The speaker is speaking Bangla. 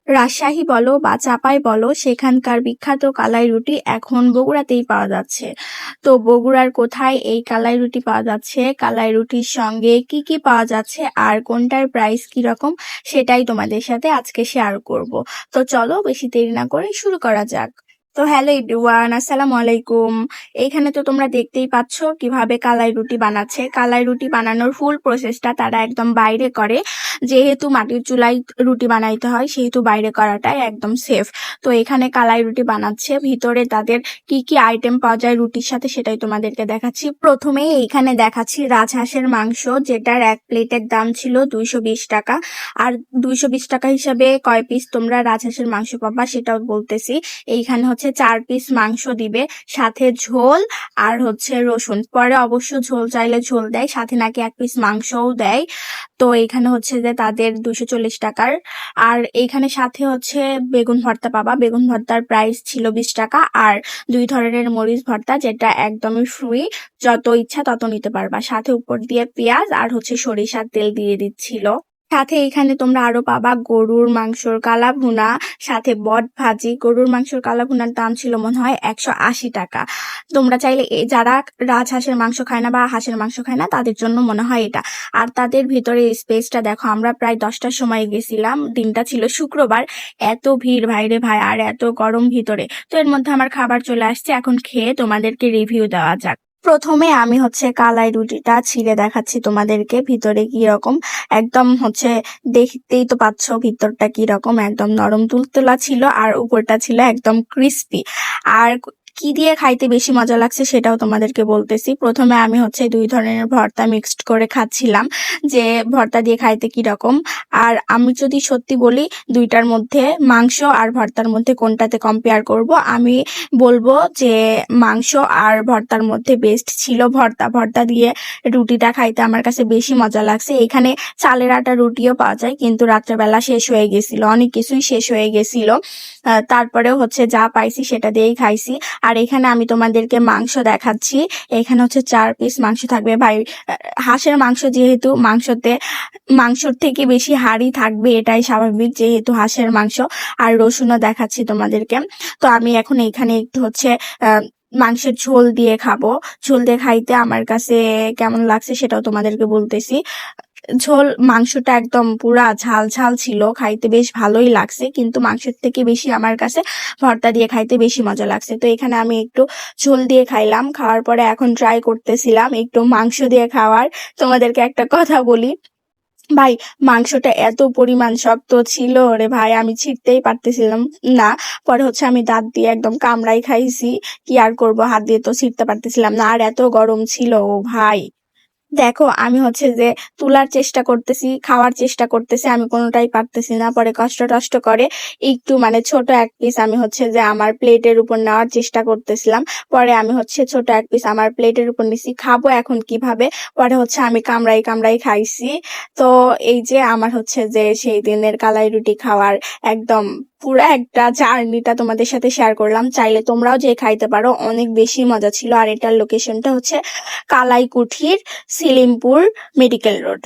রাজশাহী বলো বা চাপাই বলো, সেখানকার বিখ্যাত কালাই রুটি এখন বগুড়াতেই পাওয়া যাচ্ছে। তো বগুড়ার কোথায় এই কালাই রুটি পাওয়া যাচ্ছে, কালাই রুটির সঙ্গে কি কি পাওয়া যাচ্ছে আর কোনটার প্রাইস কিরকম, সেটাই তোমাদের সাথে আজকে শেয়ার করব। তো চলো বেশি দেরি না করে শুরু করা যাক। তো হ্যালো এভরিওয়ান, আসসালামু আলাইকুম। এইখানে তো তোমরা দেখতেই পাচ্ছ কিভাবে কালাই রুটি বানাচ্ছে। কালাই রুটি বানানোর ফুল প্রসেসটা তারা একদম বাইরে করে, যেহেতু মাটির চুলায় রুটি বানাইতে হয় সেহেতু বাইরে করাটাই একদম সেফ। তো এখানে কালাই রুটি বানাচ্ছে, ভিতরে তাদের কি কি আইটেম পাওয়া যায় রুটির সাথে সেটাই তোমাদেরকে দেখাচ্ছি। প্রথমেই এইখানে দেখাচ্ছি রাজহাঁসের মাংস, যেটার এক প্লেটের দাম ছিল 220 টাকা। আর 220 টাকা হিসাবে কয় পিস তোমরা রাজহাঁসের মাংস পাবা সেটাও বলতেছি। এইখানে হচ্ছে 4 পিস মাংস দিবে, সাথে ঝোল আর হচ্ছে রসুন। পরে অবশ্য ঝোল চাইলে ঝোল দেয়, সাথে নাকি 1 পিস মাংসও দেয়। তো এইখানে হচ্ছে যে তাদের 240 টাকার। আর এইখানে সাথে হচ্ছে বেগুন ভর্তা পাবা, বেগুন ভর্তার প্রাইস ছিল 20 টাকা। আর 2 ধরনের মরিচ ভর্তা, যেটা একদমই ফ্রি, যত ইচ্ছা তত নিতে পারবা। সাথে উপর দিয়ে পেঁয়াজ আর হচ্ছে সরিষার তেল দিয়ে দিচ্ছিল। সাথে এখানে তোমরা আরো পাবা গরুর মাংসর কালা ভুনা, সাথে বট ভাজি। গরুর মাংসর কালা ভুনার দাম ছিল মনে হয় 180 টাকা। তোমরা চাইলে যারা রাজহাঁসের মাংস খায় না বা হাঁসের মাংস খায় না তাদের জন্য মনে হয় এটা। আর তাদের ভিতরে স্পেসটা দেখো, আমরা প্রায় 10টার সময় গেছিলাম, দিনটা ছিল শুক্রবার। এত ভিড় ভাইরে ভাই, আর এত গরম ভিতরে। তো এর মধ্যে আমার খাবার চলে আসছে, এখন খেয়ে তোমাদেরকে রিভিউ দেওয়া যাক। প্রথমে আমি হচ্ছে কালাই রুটিটা ছিঁড়ে দেখাচ্ছি তোমাদেরকে ভিতরে কি রকম। একদম হচ্ছে দেখতেই তো পাচ্ছ ভিতরটা কি রকম, একদম নরম তুলতুলা ছিল আর উপরটা ছিল একদম ক্রিস্পি। আর কি দিয়ে খাইতে বেশি মজা লাগছে সেটাও তোমাদেরকে বলতেছি। প্রথমে আমি হচ্ছে 2 ধরনের ভর্তা মিক্সড করে খাচ্ছিলাম, যে ভর্তা দিয়ে খাইতে কি রকম। আর আমি যদি সত্যি বলি, দুইটার মধ্যে মাংস আর ভর্তার মধ্যে কোনটাতে কম্পেয়ার করব, আমি বলবো যে মাংস আর ভর্তার মধ্যে বেস্ট ছিল ভর্তা। ভর্তা দিয়ে রুটিটা খাইতে আমার কাছে বেশি মজা লাগছে। এখানে চালের আটা রুটিও পাওয়া যায়, কিন্তু রাত্রেবেলা শেষ হয়ে গেছিল, অনেক কিছুই শেষ হয়ে গেছিল। তারপরেও হচ্ছে যা পাইছি সেটা দিয়েই খাইছি। আর এখানে আমি তোমাদেরকে মাংস দেখাচ্ছি। এখানে হচ্ছে 4 পিস মাংস থাকবে ভাই। হাঁসের মাংস যেহেতু, মাংসর থেকে বেশি হাড়ি থাকবে, এটাই স্বাভাবিক যেহেতু হাঁসের মাংস। আর রসুনও দেখাচ্ছি তোমাদেরকে। তো আমি এখন এখানে একটু হচ্ছে মাংসের ঝোল দিয়ে খাবো। ঝোল দিয়ে খাইতে আমার কাছে কেমন লাগছে সেটাও তোমাদেরকে বলতেছি। মাংসটা একদম পুরা ঝাল ঝাল ছিল, খাইতে বেশ ভালোই লাগছে, কিন্তু মাংসের থেকে বেশি আমার কাছে ভর্তা দিয়ে খাইতে বেশি মজা লাগছে। তো এখানে আমি একটু ঝোল দিয়ে খাইলাম, খাওয়ার পরে এখন ট্রাই করতেছিলাম একটু মাংস দিয়ে খাওয়ার। তোমাদেরকে একটা কথা বলি ভাই, মাংসটা এত পরিমাণ শক্ত ছিল রে ভাই, আমি ছিঁড়তেই পারতেছিলাম না। পরে হচ্ছে আমি দাঁত দিয়ে একদম কামড়াই খাইছি। কি আর করব, হাত দিয়ে তো ছিঁড়তে পারতেছিলাম না, আর এত গরম ছিল ও ভাই। দেখো আমি হচ্ছে যে তুলার চেষ্টা করতেছি, খাওয়ার চেষ্টা করতেছি, আমি কোনোটাই পারতেছি না। পরে কষ্ট টষ্ট করে একটু মানে ছোট 1 পিস আমি হচ্ছে যে আমার প্লেটের উপর নেওয়ার চেষ্টা করতেছিলাম। পরে আমি হচ্ছে ছোট 1 পিস আমার প্লেটের উপর নিছি, খাবো এখন কিভাবে। পরে হচ্ছে আমি কামড়াই কামড়াই খাইছি। তো এই যে আমার হচ্ছে যে সেই দিনের কালাই রুটি খাওয়ার একদম পুরো একটা জার্নিটা তোমাদের সাথে শেয়ার করলাম। চাইলে তোমরাও যে খাইতে পারো, অনেক বেশি মজা ছিল। আর এটার লোকেশনটা হচ্ছে কালাইকুঠির সিলিমপুর মেডিকেল রোড।